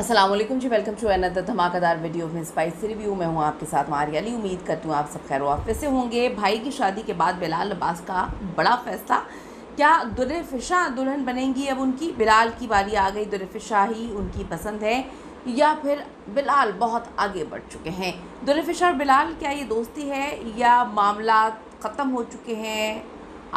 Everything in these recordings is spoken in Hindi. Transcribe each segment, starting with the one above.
अस्सलाम वालेकुम जी, वेलकम टू अनदर धमाकेदार वीडियो में स्पाइसी रिव्यू। मैं हूँ आपके साथ मारिया अली। उम्मीद करती हूँ आप सब खैर वाफियत से होंगे। भाई की शादी के बाद बिलाल अब्बास का बड़ा फैसला, क्या दुल्हन-ए-फिशा दुल्हन बनेंगी अब उनकी? बिलाल की बारी आ गई, दुल्हन-ए-फिशा ही उनकी पसंद है या फिर बिलाल बहुत आगे बढ़ चुके हैं? दुल्हन-ए-फिशा और बिलाल, क्या ये दोस्ती है या मामला ख़त्म हो चुके हैं,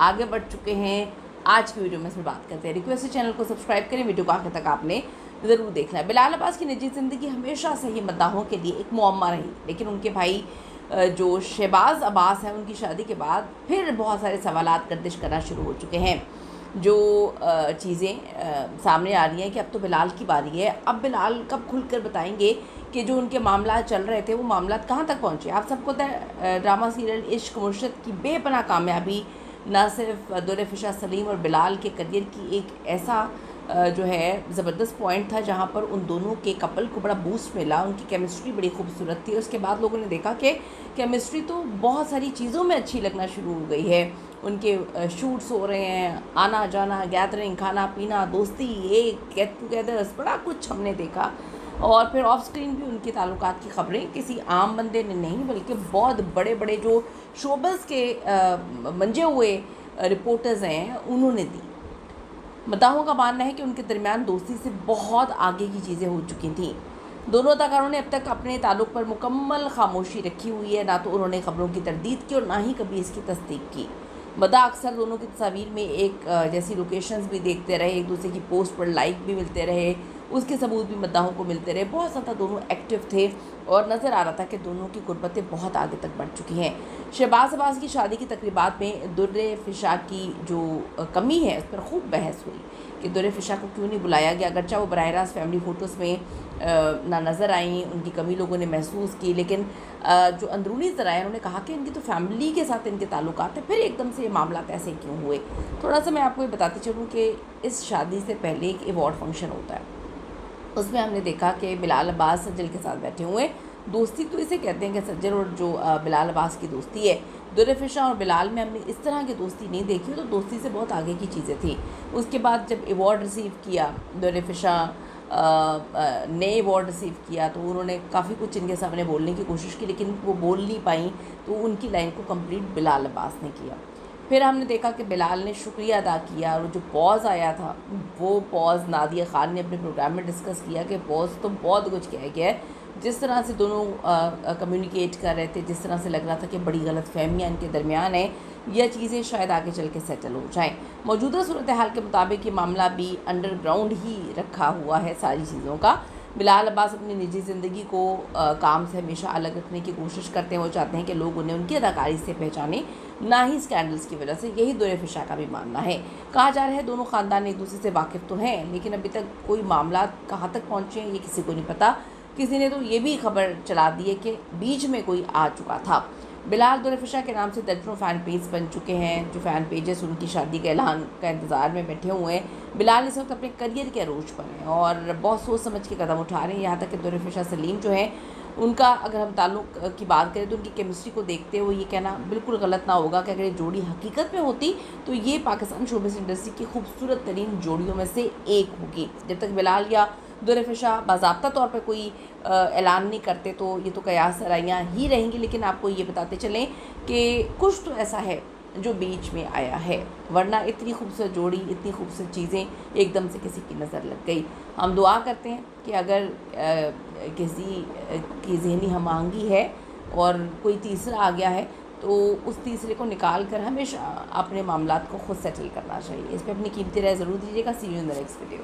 आगे बढ़ चुके हैं? आज की वीडियो में इसमें बात करते हैं। रिक्वेस्ट है चैनल को सब्सक्राइब करें, वीडियो को आखिर तक आपने ज़रूर देखना है। बिलाल अब्बास की निजी ज़िंदगी हमेशा से ही मद्दाहों के लिए एक मुअम्मा रही, लेकिन उनके भाई जो शहबाज अब्बास हैं, उनकी शादी के बाद फिर बहुत सारे सवालात गर्दिश करना शुरू हो चुके हैं। जो चीज़ें सामने आ रही हैं कि अब तो बिलाल की बारी है। अब बिलाल कब खुलकर बताएंगे कि जो उनके मामला चल रहे थे वो मामला कहाँ तक पहुँचे। आप सबको ड्रामा सीरियल इश्क मुर्शद की बेपनाह कामयाबी न सिर्फ दुल्हन-ए-फिशा सलीम और बिलाल के करियर की एक ऐसा जो है ज़बरदस्त पॉइंट था जहाँ पर उन दोनों के कपल को बड़ा बूस्ट मिला। उनकी केमिस्ट्री बड़ी खूबसूरत थी। उसके बाद लोगों ने देखा कि केमिस्ट्री तो बहुत सारी चीज़ों में अच्छी लगना शुरू हो गई है। उनके शूट्स हो रहे हैं, आना जाना, गैदरिंग, खाना पीना, दोस्ती, ये गेट टुगेदर्स, बड़ा कुछ हमने देखा। और फिर ऑफ स्क्रीन भी उनके ताल्लुकात की खबरें किसी आम बंदे ने नहीं बल्कि बहुत बड़े बड़े जो शोबज़ के मंजे हुए रिपोर्टर्स हैं उन्होंने दी। मद्दाहों का मानना है कि उनके दरमियान दोस्ती से बहुत आगे की चीज़ें हो चुकी थीं। दोनों अदाकारों ने अब तक अपने ताल्लुक़ पर मुकम्मल खामोशी रखी हुई है। ना तो उन्होंने खबरों की तरदीद की और ना ही कभी इसकी तस्दीक की। मद्दाह अक्सर दोनों की तस्वीर में एक जैसी लोकेशंस भी देखते रहे, एक दूसरे की पोस्ट पर लाइक भी मिलते रहे, उसके सबूत भी मद्दाहों को मिलते रहे। बहुत ज़्यादा दोनों एक्टिव थे और नज़र आ रहा था कि दोनों की गुर्बतें बहुत आगे तक बढ़ चुकी हैं। शहबाज अब्बास की शादी की तकरीबात में दुल्हन-ए-फिशा की जो कमी है उस पर खूब बहस हुई कि दुल्हन-ए-फिशा को क्यों नहीं बुलाया गया। अगरचे वो बराह रास्त फैमिली फ़ोटोज़ में ना नज़र आई, उनकी कमी लोगों ने महसूस की, लेकिन जो अंदरूनी ज़राए उन्होंने कहा कि इनकी तो फैमिली के साथ इनके ताल्लुकात हैं, फिर एकदम से ये मामला ऐसे क्यों हुए। थोड़ा सा मैं आपको ये बताती चलूँ कि इस शादी से पहले एक अवार्ड फंक्शन होता है। उसमें हमने देखा कि बिलाल अब्बास सज्जल के साथ बैठे हुए। दोस्ती तो इसे कहते हैं कि सज्जल और जो बिलाल अब्बास की दोस्ती है, दुल्हन-ए-फिशा और बिलाल में हमने इस तरह की दोस्ती नहीं देखी। तो दोस्ती से बहुत आगे की चीज़ें थी। उसके बाद जब अवार्ड रिसीव किया दुल्हन-ए-फिशा ने अवार्ड रिसीव किया तो उन्होंने काफ़ी कुछ इनके सामने बोलने की कोशिश की, लेकिन वो बोल नहीं पाई। तो उनकी लाइन को कंप्लीट बिलाल अब्बास ने किया। फिर हमने देखा कि बिलाल ने शुक्रिया अदा किया और जो पॉज़ आया था वो पॉज़ नादिया ख़ान ने अपने प्रोग्राम में डिस्कस किया कि पॉज़ तो बहुत कुछ कह गया है। जिस तरह से दोनों कम्युनिकेट कर रहे थे, जिस तरह से लग रहा था कि बड़ी गलतफ़हमियाँ इनके दरमियान हैं, यह चीज़ें शायद आगे चल के सेटल हो जाएँ। मौजूदा सूरत हाल के मुताबिक ये मामला भी अंडरग्राउंड ही रखा हुआ है सारी चीज़ों का। बिलाल अब्बास अपनी निजी ज़िंदगी को काम से हमेशा अलग रखने की कोशिश करते हैं। वो चाहते हैं कि लोग उन्हें उनकी अदाकारी से पहचानें, ना ही स्कैंडल्स की वजह से। यही दुल्हन-ए-फिशा का भी मानना है। कहा जा रहा है दोनों ख़ानदान एक दूसरे से वाकिफ़ तो हैं, लेकिन अभी तक कोई मामला कहाँ तक पहुँचे हैं ये किसी को नहीं पता। किसी ने तो ये भी खबर चला दी है कि बीच में कोई आ चुका था। बिलाल दुल्हन-ए-फिशा के नाम से दर्जनों फ़ैन पेज बन चुके हैं। जो फ़ैन पेजेस उनकी शादी के ऐलान का इंतज़ार में बैठे हुए हैं। बिलाल इस वक्त अपने करियर के अरूज पर हैं और बहुत सोच समझ के कदम उठा रहे हैं। यहाँ तक कि दुल्हन-ए-फिशा सलीम जो है, उनका अगर हम ताल्लुक़ की बात करें तो उनकी केमिस्ट्री को देखते हुए ये कहना बिल्कुल गलत ना होगा कि अगर ये जोड़ी हकीकत में होती तो ये पाकिस्तान शोबिज़ इंडस्ट्री की खूबसूरत तरीन जोड़ियों में से एक होगी। जब तक बिलाल या दुल्हन-ए-फिशा बाज़ाब्ता तौर पर कोई ऐलान नहीं करते तो ये तो कयास सराइयाँ ही रहेंगी। लेकिन आपको ये बताते चलें कि कुछ तो ऐसा है जो बीच में आया है, वरना इतनी खूबसूरत जोड़ी, इतनी खूबसूरत चीज़ें एकदम से किसी की नज़र लग गई। हम दुआ करते हैं कि अगर किसी की ज़हनी हम-आहंगी है और कोई तीसरा आ गया है तो उस तीसरे को निकाल कर हमेशा अपने मामलात को खुद सेटल करना चाहिए। इस पर अपनी कीमती राय ज़रूर दीजिएगा। See you in the next video.